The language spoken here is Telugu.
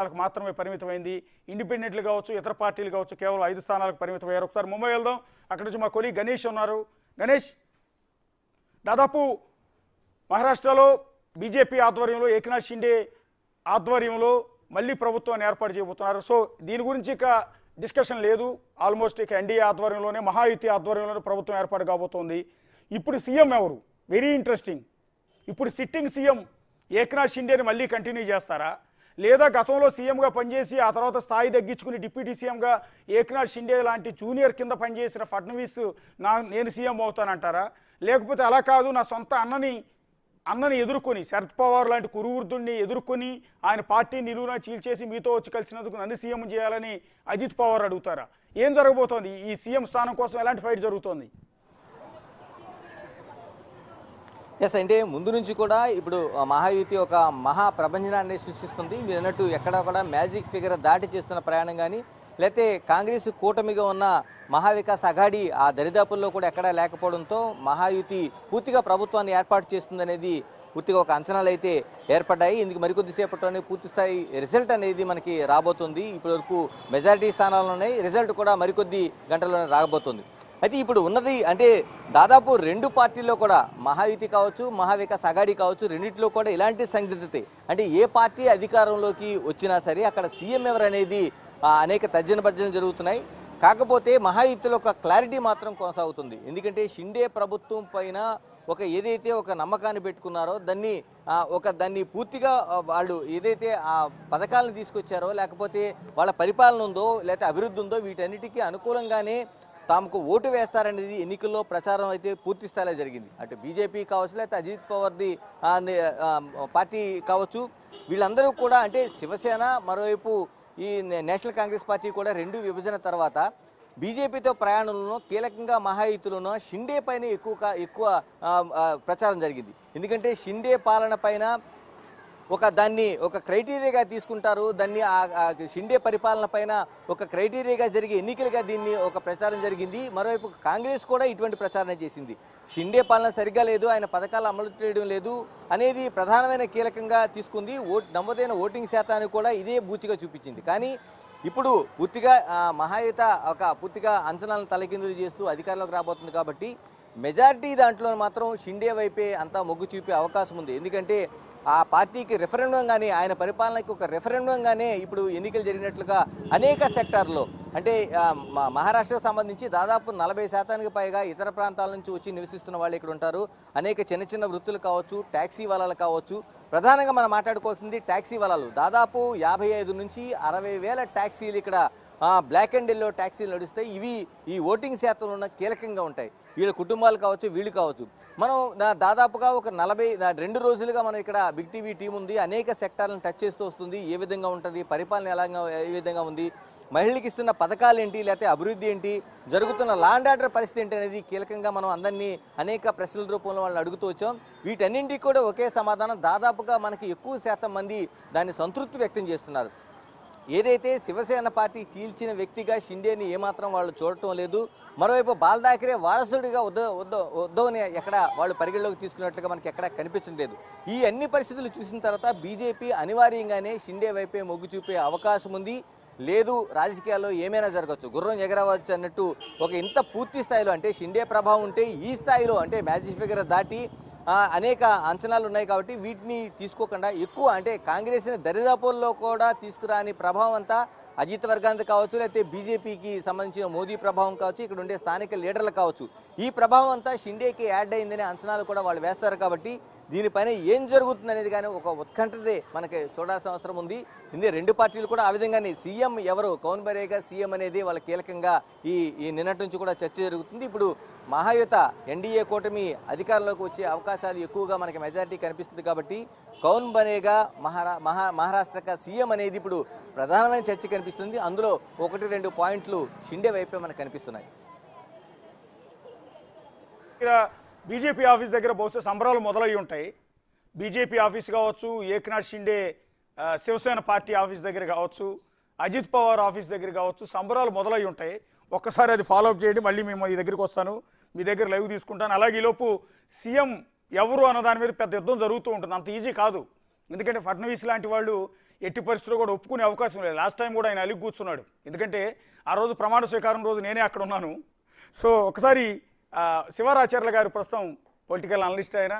స్థానాలకు మాత్రమే పరిమితమైంది. ఇండిపెండెంట్లు కావచ్చు, ఇతర పార్టీలు కావచ్చు, కేవలం 5 స్థానాలకు పరిమితమయ్యారు. ఒకసారి ముంబై వెళ్దాం. అక్కడి నుంచి మా కొలీగ్ గణేష్ ఉన్నారు. గణేష్, దాదాపు మహారాష్ట్రలో బీజేపీ ఆధ్వర్యంలో ఏక్నాథ్ షిండే ఆధ్వర్యంలో మళ్ళీ ప్రభుత్వాన్ని ఏర్పాటు చేయబోతున్నారు. సో దీని గురించి ఇక డిస్కషన్ లేదు. ఆల్మోస్ట్ ఇక ఎన్డీఏ ఆధ్వర్యంలోనే, మహాయుతి ఆధ్వర్యంలోనే ప్రభుత్వం ఏర్పాటు కాబోతోంది. ఇప్పుడు సీఎం ఎవరు? Very interesting. ఇప్పుడు సిట్టింగ్ సీఎం ఏక్నాథ్ షిండేని మళ్ళీ కంటిన్యూ చేస్తారా, లేదా గతంలో సీఎంగా పనిచేసి ఆ తర్వాత స్థాయి తగ్గించుకుని డిప్యూటీ సీఎంగా ఏక్నాథ్ షిండే లాంటి జూనియర్ కింద పనిచేసిన ఫడ్నవీస్ నేను సీఎం అవుతానంటారా, లేకపోతే అలా కాదు నా సొంత అన్నని ఎదుర్కొని, శరద్ పవార్ లాంటి కురువృద్ధుడిని ఎదుర్కొని ఆయన పార్టీని నిలువునా చీల్చేసి మీతో వచ్చి కలిసినందుకు నన్ను సీఎం చేయాలని అజిత్ పవార్ అడుగుతారా? ఏం జరగబోతోంది? ఈ సీఎం స్థానం కోసం ఎలాంటి ఫైట్ జరుగుతోంది? ఎస్, అంటే ముందు నుంచి కూడా ఇప్పుడు మహాయుతి ఒక మహా ప్రపంచనాన్ని సృష్టిస్తుంది. మీరు అన్నట్టు ఎక్కడా కూడా మ్యాజిక్ ఫిగర్ దాటి చేస్తున్న ప్రయాణం కానీ, లేకపోతే కాంగ్రెస్ కూటమిగా ఉన్న మహావికాస్ అఘాడీ ఆ దరిదాపుల్లో కూడా ఎక్కడా లేకపోవడంతో మహాయుతి పూర్తిగా ప్రభుత్వాన్ని ఏర్పాటు చేస్తుందనేది పూర్తిగా ఒక అంచనాలు అయితే ఏర్పడ్డాయి. ఇందుకు మరికొద్దిసేపట్లోనే పూర్తిస్థాయి రిజల్ట్ అనేది మనకి రాబోతుంది. ఇప్పటి వరకు మెజారిటీ స్థానాల్లోనే రిజల్ట్ కూడా మరికొద్ది గంటల్లోనే రాబోతుంది. అయితే ఇప్పుడు ఉన్నది అంటే దాదాపు 2 పార్టీల్లో కూడా మహాయుతి కావచ్చు, మహావికాస్ అఘాడీ కావచ్చు, రెండింటిలో కూడా ఇలాంటి సందిగ్ధతే. అంటే ఏ పార్టీ అధికారంలోకి వచ్చినా సరే అక్కడ సీఎం ఎవరనేది అనేక తర్జన భర్జనలు జరుగుతున్నాయి. కాకపోతే మహాయుతిలో ఒక క్లారిటీ మాత్రం కొనసాగుతుంది. ఎందుకంటే షిండే ప్రభుత్వం పైన ఏదైతే ఒక నమ్మకాన్ని పెట్టుకున్నారో దాన్ని పూర్తిగా వాళ్ళు ఏదైతే ఆ పథకాలను తీసుకొచ్చారో, లేకపోతే వాళ్ళ పరిపాలన ఉందో, లేకపోతే అభివృద్ధి ఉందో, వీటన్నిటికీ అనుకూలంగానే తాముకు ఓటు వేస్తారనేది ఎన్నికల్లో ప్రచారం అయితే పూర్తి స్థాయిలో జరిగింది. అటు బీజేపీ కావచ్చు, లేకపోతే అజిత్ పవార్ది పార్టీ కావచ్చు, వీళ్ళందరూ కూడా అంటే శివసేన, మరోవైపు ఈ నేషనల్ కాంగ్రెస్ పార్టీ కూడా 2 విభజన తర్వాత బీజేపీతో ప్రయాణంలో కీలకంగా మహాయుతిలోనూ షిండే పైన ఎక్కువ ప్రచారం జరిగింది. ఎందుకంటే షిండే పాలన పైన దాన్ని ఒక క్రైటీరియాగా తీసుకుంటారు. దాన్ని షిండే పరిపాలన పైన ఒక క్రైటీరియాగా జరిగే ఎన్నికలుగా దీన్ని ఒక ప్రచారం జరిగింది. మరోవైపు కాంగ్రెస్ కూడా ఇటువంటి ప్రచారం చేసింది. షిండే పాలన సరిగ్గా లేదు, ఆయన పథకాలు అమలు చేయడం లేదు అనేది ప్రధానమైన కీలకంగా తీసుకుంది. నమోదైన ఓటింగ్ శాతాన్ని కూడా ఇదే బూచిగా చూపించింది. కానీ ఇప్పుడు పూర్తిగా మహాయుత పూర్తిగా అంచనాలను తలకిందులు చేస్తూ అధికారంలోకి రాబోతుంది. కాబట్టి మెజారిటీ దాంట్లో మాత్రం షిండే వైపే అంతా మొగ్గు చూపే అవకాశం ఉంది. ఎందుకంటే ఆ పార్టీకి రెఫరెండంగానే, ఆయన పరిపాలనకి ఒక రెఫరెండంగానే ఇప్పుడు ఎన్నికలు జరిగినట్లుగా అనేక సెక్టార్లో, అంటే మహారాష్ట్రకు సంబంధించి దాదాపు 40% పైగా ఇతర ప్రాంతాల నుంచి వచ్చి నివసిస్తున్న వాళ్ళు ఇక్కడ ఉంటారు. అనేక చిన్న చిన్న వృత్తులు కావచ్చు, ట్యాక్సీ వలాలు కావచ్చు. ప్రధానంగా మనం మాట్లాడుకోవాల్సింది ట్యాక్సీ వలాలు. దాదాపు 55 నుంచి 60 వేల ట్యాక్సీలు ఇక్కడ బ్లాక్ అండ్ ఎల్లో ట్యాక్సీలు నడుస్తాయి. ఇవి ఈ ఓటింగ్ శాతంలో ఉన్న కీలకంగా ఉంటాయి. వీళ్ళ కుటుంబాలు కావచ్చు, వీళ్ళు కావచ్చు. మనం దాదాపుగా ఒక 42 రోజులుగా మనం ఇక్కడ బిగ్ టీవీ టీం ఉంది. అనేక సెక్టార్లను టచ్ చేస్తూ వస్తుంది. ఏ విధంగా ఉంటుంది, పరిపాలన ఏ విధంగా ఉంది, మహిళలకు ఇస్తున్న పథకాలు ఏంటి, లేకపోతే అభివృద్ధి ఏంటి, జరుగుతున్న లా అండ్ ఆర్డర్ పరిస్థితి ఏంటి అనేది కీలకంగా మనం అందరినీ అనేక ప్రశ్నల రూపంలో వాళ్ళని అడుగుతూ వచ్చాం. వీటన్నింటికి కూడా ఒకే సమాధానం. దాదాపుగా మనకి ఎక్కువ శాతం మంది దాన్ని సంతృప్తి వ్యక్తం చేస్తున్నారు. ఏదైతే శివసేన పార్టీ చీల్చిన వ్యక్తిగా షిండేని ఏమాత్రం వాళ్ళు చూడటం లేదు. మరోవైపు బాల్ ఠాక్రే వారసుడిగా ఉద్ధవ్ని ఎక్కడ వాళ్ళు పరిగణలోకి తీసుకున్నట్లుగా మనకి ఎక్కడ కనిపించడం లేదు. ఈ అన్ని పరిస్థితులు చూసిన తర్వాత బీజేపీ అనివార్యంగానే షిండే వైపే మొగ్గు చూపే అవకాశం ఉంది. లేదు, రాజకీయాల్లో ఏమైనా జరగవచ్చు, గుర్రం ఎగరవచ్చు అన్నట్టు ఇంత పూర్తి స్థాయిలో అంటే షిండే ప్రభావం ఉంటే ఈ స్థాయిలో అంటే మ్యాజిక్ ఫిగర్ దాటి అనేక అంచనాలు ఉన్నాయి. కాబట్టి వీటిని తీసుకోకుండా ఎక్కువ అంటే కాంగ్రెస్ని దరిదాపుల్లో కూడా తీసుకురాని ప్రభావం అంతా అజిత్ వర్గానికి కావచ్చు, లేకపోతే బీజేపీకి సంబంధించిన మోదీ ప్రభావం కావచ్చు, ఇక్కడ ఉండే స్థానిక లీడర్లు కావచ్చు, ఈ ప్రభావం అంతా షిండేకి యాడ్ అయిందనే అంచనాలు కూడా వాళ్ళు వేస్తారు. కాబట్టి దీనిపైన ఏం జరుగుతుంది అనేది కానీ ఒక ఉత్కంఠతే మనకి చూడాల్సిన అవసరం ఉంది. ఇందే 2 పార్టీలు కూడా ఆ విధంగానే సీఎం ఎవరు, కౌన్ బనేగా సీఎం అనేది వాళ్ళ కీలకంగా ఈ నిన్నటి నుంచి కూడా చర్చ జరుగుతుంది. ఇప్పుడు మహాయుత ఎన్డీఏ కూటమి అధికారంలోకి వచ్చే అవకాశాలు ఎక్కువగా మనకి మెజారిటీ కనిపిస్తుంది. కాబట్టి కౌన్ బనేగా మహారాష్ట్ర సీఎం అనేది ఇప్పుడు ప్రధానమైన చర్చ కనిపిస్తుంది. అందులో 1-2 పాయింట్లు షిండే వైపే మనకు కనిపిస్తున్నాయి. బీజేపీ ఆఫీస్ దగ్గర బహుశా సంబరాలు మొదలయ్యి ఉంటాయి. బీజేపీ ఆఫీస్ కావచ్చు, ఏక్నాథ్ షిండే శివసేన పార్టీ ఆఫీస్ దగ్గర కావచ్చు, అజిత్ పవార్ ఆఫీస్ దగ్గర కావచ్చు, సంబరాలు మొదలయ్యి ఉంటాయి. ఒక్కసారి అది ఫాలోఅప్ చేయండి. మళ్ళీ మేము ఈ దగ్గరికి వస్తాను, మీ దగ్గర లైవ్ తీసుకుంటాను. అలాగే ఈలోపు సీఎం ఎవరు అన్న దాని మీద పెద్ద యుద్ధం జరుగుతూ ఉంటుంది. అంత ఈజీ కాదు. ఎందుకంటే ఫడ్నవీస్ లాంటి వాళ్ళు ఎట్టి పరిస్థితుల్లో కూడా ఒప్పుకునే అవకాశం లేదు. లాస్ట్ టైం కూడా ఆయన అలిగి కూర్చున్నాడు, ఎందుకంటే ఆ రోజు ప్రమాణ స్వీకారం రోజు నేనే అక్కడ ఉన్నాను. సో ఒకసారి శివరాచార్యుల గారు ప్రస్తుతం పొలిటికల్ అనలిస్ట్ ఆయన,